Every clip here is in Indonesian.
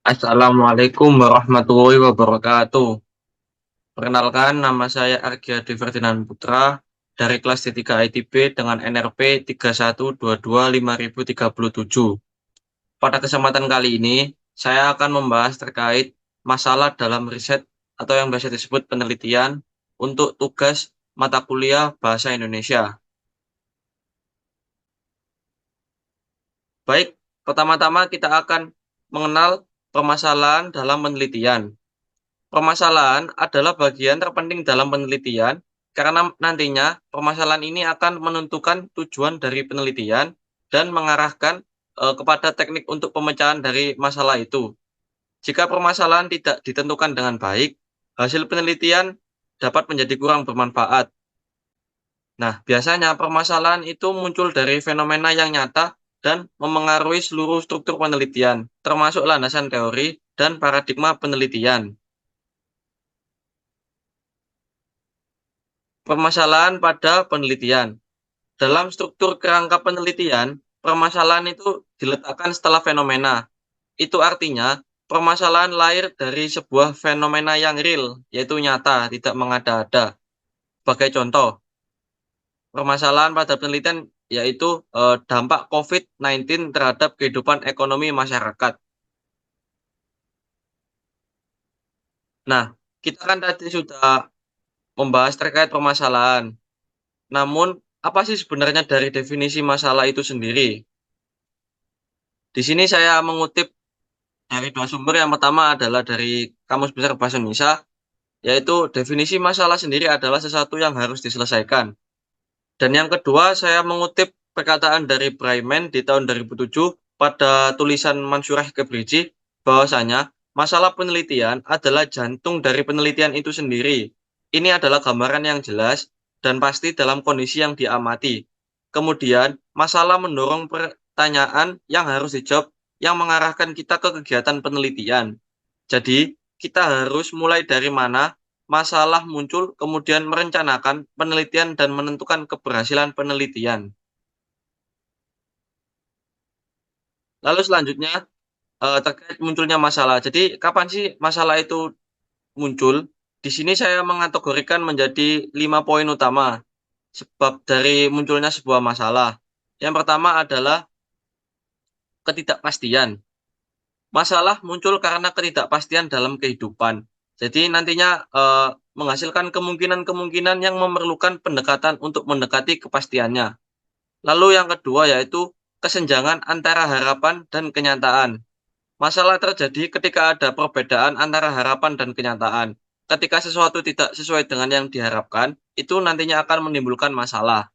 Assalamualaikum warahmatullahi wabarakatuh. Perkenalkan, nama saya Argyadi Ferdinand Putra dari kelas D3 ITB dengan NRP 31225037. Pada kesempatan kali ini, saya akan membahas terkait masalah dalam riset atau yang biasa disebut penelitian untuk tugas mata kuliah Bahasa Indonesia. Baik, pertama-tama kita akan mengenal permasalahan dalam penelitian. Permasalahan adalah bagian terpenting dalam penelitian karena nantinya permasalahan ini akan menentukan tujuan dari penelitian dan mengarahkan kepada teknik untuk pemecahan dari masalah itu. Jika permasalahan tidak ditentukan dengan baik, hasil penelitian dapat menjadi kurang bermanfaat. Nah, biasanya permasalahan itu muncul dari fenomena yang nyata dan memengaruhi seluruh struktur penelitian, termasuk landasan teori dan paradigma penelitian. Permasalahan pada penelitian. Dalam struktur kerangka penelitian, permasalahan itu diletakkan setelah fenomena. Itu artinya, permasalahan lahir dari sebuah fenomena yang real, yaitu nyata, tidak mengada-ada. Sebagai contoh, permasalahan pada penelitian yaitu dampak COVID-19 terhadap kehidupan ekonomi masyarakat. Nah, kita kan tadi sudah membahas terkait permasalahan. Namun, apa sih sebenarnya dari definisi masalah itu sendiri? Di sini saya mengutip dari dua sumber. Yang pertama adalah dari Kamus Besar Bahasa Indonesia, yaitu definisi masalah sendiri adalah sesuatu yang harus diselesaikan. Dan yang kedua, saya mengutip perkataan dari Brayman di tahun 2007 pada tulisan Mansurah Kebriji, bahwasanya masalah penelitian adalah jantung dari penelitian itu sendiri. Ini adalah gambaran yang jelas dan pasti dalam kondisi yang diamati. Kemudian, masalah mendorong pertanyaan yang harus dijawab yang mengarahkan kita ke kegiatan penelitian. Jadi, kita harus mulai dari mana masalah muncul, kemudian merencanakan penelitian dan menentukan keberhasilan penelitian. Lalu selanjutnya, terkait munculnya masalah. Jadi, kapan sih masalah itu muncul? Di sini saya mengategorikan menjadi 5 poin utama sebab dari munculnya sebuah masalah. Yang pertama adalah ketidakpastian. Masalah muncul karena ketidakpastian dalam kehidupan. Jadi nantinya menghasilkan kemungkinan-kemungkinan yang memerlukan pendekatan untuk mendekati kepastiannya. Lalu yang kedua yaitu kesenjangan antara harapan dan kenyataan. Masalah terjadi ketika ada perbedaan antara harapan dan kenyataan. Ketika sesuatu tidak sesuai dengan yang diharapkan, itu nantinya akan menimbulkan masalah.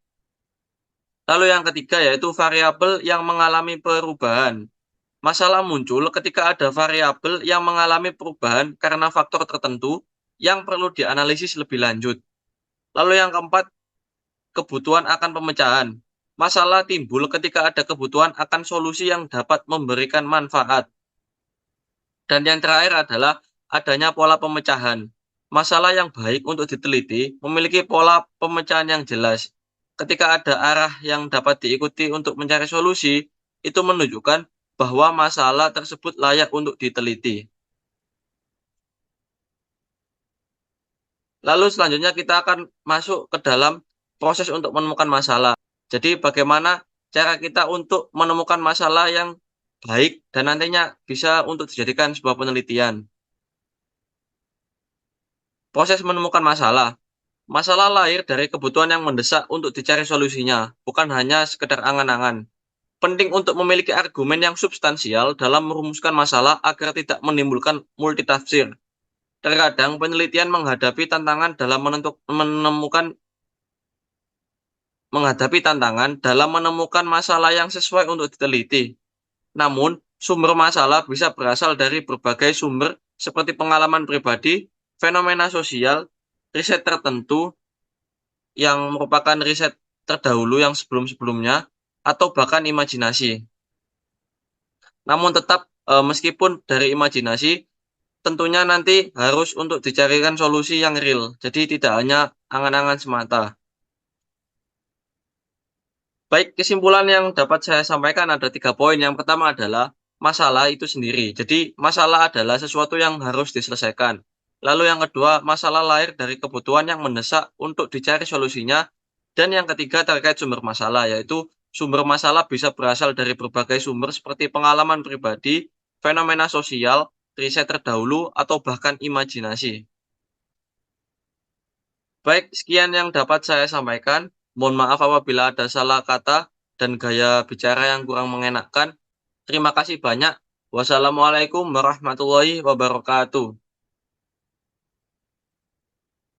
Lalu yang ketiga yaitu variabel yang mengalami perubahan. Masalah muncul ketika ada variabel yang mengalami perubahan karena faktor tertentu yang perlu dianalisis lebih lanjut. Lalu yang keempat, kebutuhan akan pemecahan. Masalah timbul ketika ada kebutuhan akan solusi yang dapat memberikan manfaat. Dan yang terakhir adalah adanya pola pemecahan. Masalah yang baik untuk diteliti memiliki pola pemecahan yang jelas. Ketika ada arah yang dapat diikuti untuk mencari solusi, itu menunjukkan bahwa masalah tersebut layak untuk diteliti. Lalu selanjutnya kita akan masuk ke dalam proses untuk menemukan masalah. Jadi bagaimana cara kita untuk menemukan masalah yang baik dan nantinya bisa untuk dijadikan sebuah penelitian. Proses menemukan masalah. Masalah lahir dari kebutuhan yang mendesak untuk dicari solusinya, bukan hanya sekedar angan-angan. Penting untuk memiliki argumen yang substansial dalam merumuskan masalah agar tidak menimbulkan multitafsir. Terkadang penelitian menghadapi tantangan dalam menemukan masalah yang sesuai untuk diteliti. Namun, sumber masalah bisa berasal dari berbagai sumber seperti pengalaman pribadi, fenomena sosial, riset tertentu yang merupakan riset terdahulu yang sebelum-sebelumnya, atau bahkan imajinasi. Namun tetap meskipun dari imajinasi, tentunya nanti harus untuk dicarikan solusi yang real. Jadi tidak hanya angan-angan semata. Baik, kesimpulan yang dapat saya sampaikan ada 3 poin. Yang pertama adalah masalah itu sendiri. Jadi, masalah adalah sesuatu yang harus diselesaikan. Lalu yang kedua, masalah lahir dari kebutuhan yang mendesak untuk dicari solusinya. Dan yang ketiga terkait sumber masalah, yaitu sumber masalah bisa berasal dari berbagai sumber seperti pengalaman pribadi, fenomena sosial, riset terdahulu, atau bahkan imajinasi. Baik, sekian yang dapat saya sampaikan. Mohon maaf apabila ada salah kata dan gaya bicara yang kurang mengenakan. Terima kasih banyak. Wassalamualaikum warahmatullahi wabarakatuh.